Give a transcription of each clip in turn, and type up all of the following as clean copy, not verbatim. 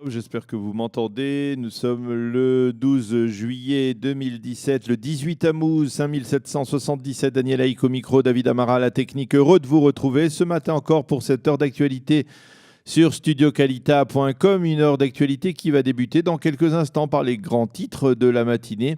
J'espère que vous m'entendez. Nous sommes le 12 juillet 2017, le 18 Tammuz 5777. Daniel Haïk au micro, David Amara à la technique. Heureux de vous retrouver ce matin encore pour cette heure d'actualité sur studiocalita.com. Une heure d'actualité qui va débuter dans quelques instants par les grands titres de la matinée.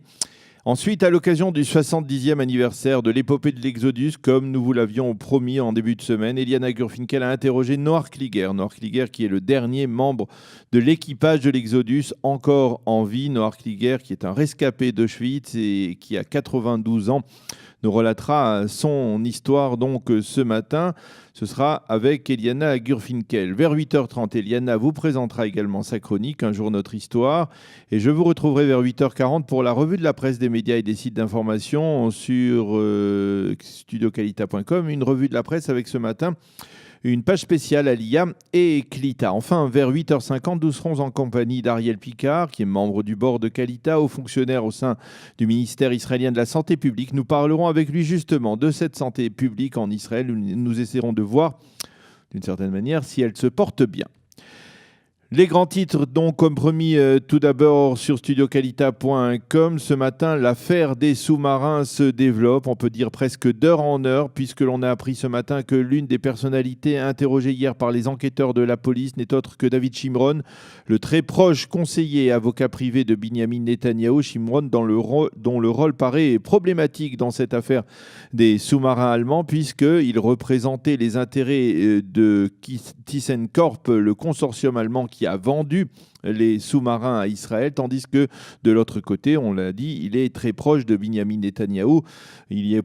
Ensuite, à l'occasion du 70e anniversaire de l'épopée de l'Exodus, comme nous vous l'avions promis en début de semaine, Eliana Gurfinkel a interrogé Noar Kliger. Noar Kliger qui est le dernier membre de l'équipage de l'Exodus encore en vie. Noar Kliger qui est un rescapé d'Auschwitz et qui a 92 ans nous relatera son histoire donc ce matin. Ce sera avec Eliana Gurfinkel. Vers 8h30, Eliana vous présentera également sa chronique, Un jour notre histoire. Et je vous retrouverai vers 8h40 pour la revue de la presse des médias et des sites d'information sur studiocalita.com. Une revue de la presse avec ce matin une page spéciale à l'IA et Clita. Enfin, vers 8h50, nous serons en compagnie d'Ariel Picard, qui est membre du board de Calita, haut fonctionnaire au sein du ministère israélien de la Santé publique. Nous parlerons avec lui justement de cette santé publique en Israël. Nous essaierons de voir, d'une certaine manière, si elle se porte bien. Les grands titres, donc, comme promis, tout d'abord sur studiocalita.com. Ce matin, l'affaire des sous-marins se développe, on peut dire presque d'heure en heure, puisque l'on a appris ce matin que l'une des personnalités interrogées hier par les enquêteurs de la police n'est autre que David Shimron, le très proche conseiller et avocat privé de Binyamin Netanyahou. Shimron, dont le rôle paraît problématique dans cette affaire des sous-marins allemands, puisqu'il représentait les intérêts de ThyssenKrupp, le consortium allemand qui a vendu les sous-marins à Israël, tandis que de l'autre côté, on l'a dit, il est très proche de Binyamin Netanyahou.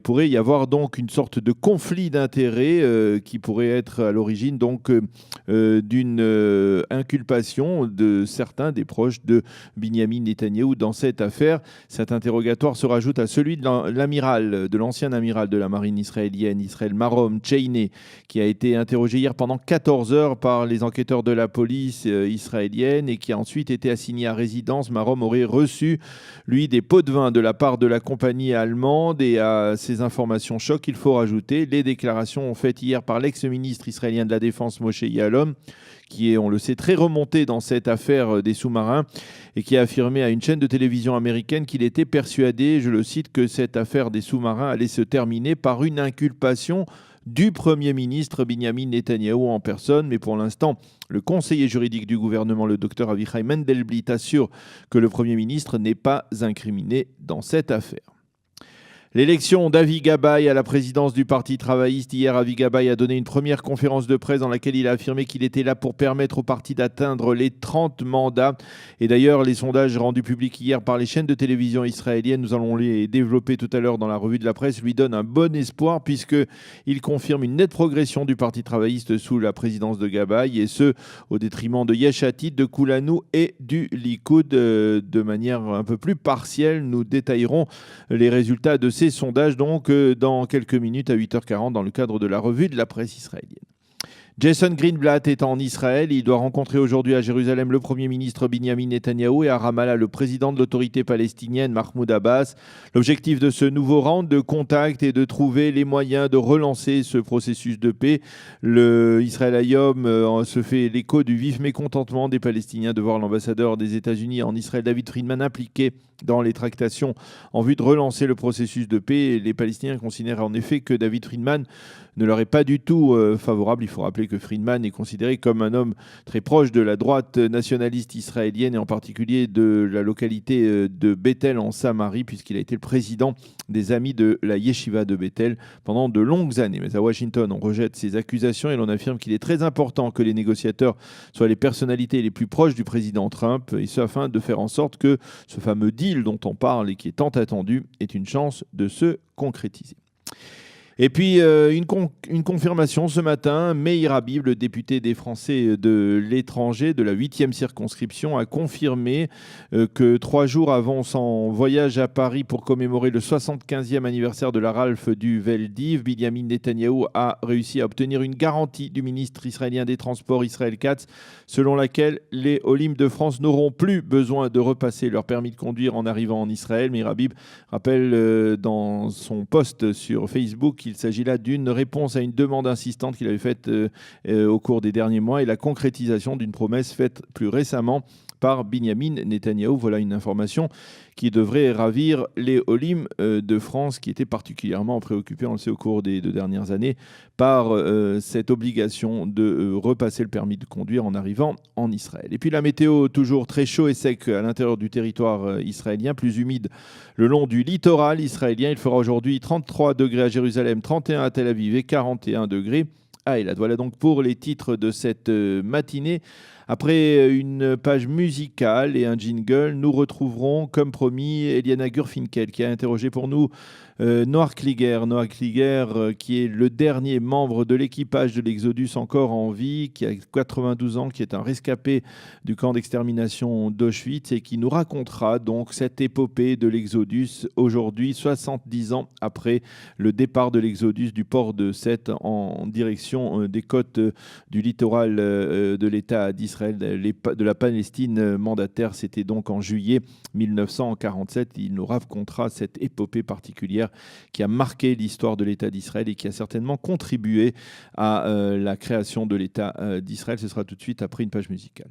Pourrait y avoir donc une sorte de conflit d'intérêts qui pourrait être à l'origine donc d'une inculpation de certains des proches de Binyamin Netanyahou dans cette affaire. Cet interrogatoire se rajoute à celui de l'ancien amiral de la marine israélienne, Israël Marom Cheineh, qui a été interrogé hier pendant 14 heures par les enquêteurs de la police israélienne et qui a ensuite été assigné à résidence. Marom aurait reçu, lui, des pots de vin de la part de la compagnie allemande. Et à ces informations choc, il faut rajouter les déclarations faites hier par l'ex-ministre israélien de la Défense, Moshe Yaalon, qui est, on le sait, très remonté dans cette affaire des sous-marins et qui a affirmé à une chaîne de télévision américaine qu'il était persuadé, je le cite, que cette affaire des sous-marins allait se terminer par une inculpation du Premier ministre Binyamin Netanyahou en personne. Mais pour l'instant, le conseiller juridique du gouvernement, le docteur Avichai Mendelblit, assure que le Premier ministre n'est pas incriminé dans cette affaire. L'élection d'Avi Gabay à la présidence du Parti travailliste. Hier, Avi Gabay a donné une première conférence de presse dans laquelle il a affirmé qu'il était là pour permettre au parti d'atteindre les 30 mandats. Et d'ailleurs, les sondages rendus publics hier par les chaînes de télévision israéliennes, nous allons les développer tout à l'heure dans la revue de la presse, lui donnent un bon espoir puisqu'il confirme une nette progression du Parti travailliste sous la présidence de Gabay, et ce, au détriment de Yesh Atid, de Kulanou et du Likoud. De manière un peu plus partielle, nous détaillerons les résultats de ces sondages donc dans quelques minutes à 8h40 dans le cadre de la revue de la presse israélienne. Jason Greenblatt est en Israël. Il doit rencontrer aujourd'hui à Jérusalem le Premier ministre Binyamin Netanyahou et à Ramallah le président de l'autorité palestinienne Mahmoud Abbas. L'objectif de ce nouveau round de contact est de trouver les moyens de relancer ce processus de paix. Le Israël Hayom se fait l'écho du vif mécontentement des Palestiniens de voir l'ambassadeur des États-Unis en Israël, David Friedman, impliqué dans les tractations en vue de relancer le processus de paix. Les Palestiniens considèrent en effet que David Friedman ne leur est pas du tout favorable. Il faut rappeler que Friedman est considéré comme un homme très proche de la droite nationaliste israélienne et en particulier de la localité de Bethel en Samarie, puisqu'il a été le président des Amis de la Yeshiva de Bethel pendant de longues années. Mais à Washington, on rejette ces accusations et l'on affirme qu'il est très important que les négociateurs soient les personnalités les plus proches du président Trump, et ce afin de faire en sorte que ce fameux deal dont on parle et qui est tant attendu ait une chance de se concrétiser. Et puis, une confirmation ce matin, Meir Habib, le député des Français de l'étranger de la 8e circonscription, a confirmé que 3 jours avant son voyage à Paris pour commémorer le 75e anniversaire de la Ralph du Veldiv, Binyamin Netanyahou a réussi à obtenir une garantie du ministre israélien des Transports, Israël Katz, selon laquelle les Olim de France n'auront plus besoin de repasser leur permis de conduire en arrivant en Israël. Meir Habib rappelle dans son post sur Facebook Facebook. Il s'agit là d'une réponse à une demande insistante qu'il avait faite au cours des derniers mois et la concrétisation d'une promesse faite plus récemment par Binyamin Netanyahou. Voilà une information qui devrait ravir les Olim de France qui étaient particulièrement préoccupés, on le sait, au cours des 2 dernières années par cette obligation de repasser le permis de conduire en arrivant en Israël. Et puis la météo, toujours très chaud et sec à l'intérieur du territoire israélien, plus humide le long du littoral israélien. Il fera aujourd'hui 33 degrés à Jérusalem, 31 à Tel Aviv et 41 degrés à Eilat. Voilà donc pour les titres de cette matinée. Après une page musicale et un jingle, nous retrouverons, comme promis, Eliana Gurfinkel qui a interrogé pour nous Noah Kliger. Noah Kliger, qui est le dernier membre de l'équipage de l'Exodus encore en vie, qui a 92 ans, qui est un rescapé du camp d'extermination d'Auschwitz et qui nous racontera donc cette épopée de l'Exodus aujourd'hui, 70 ans après le départ de l'Exodus du port de Sète en direction des côtes du littoral de l'État d'Israël, de la Palestine mandataire. C'était donc en juillet 1947. Il nous racontera cette épopée particulière qui a marqué l'histoire de l'État d'Israël et qui a certainement contribué à la création de l'État d'Israël. Ce sera tout de suite après une page musicale.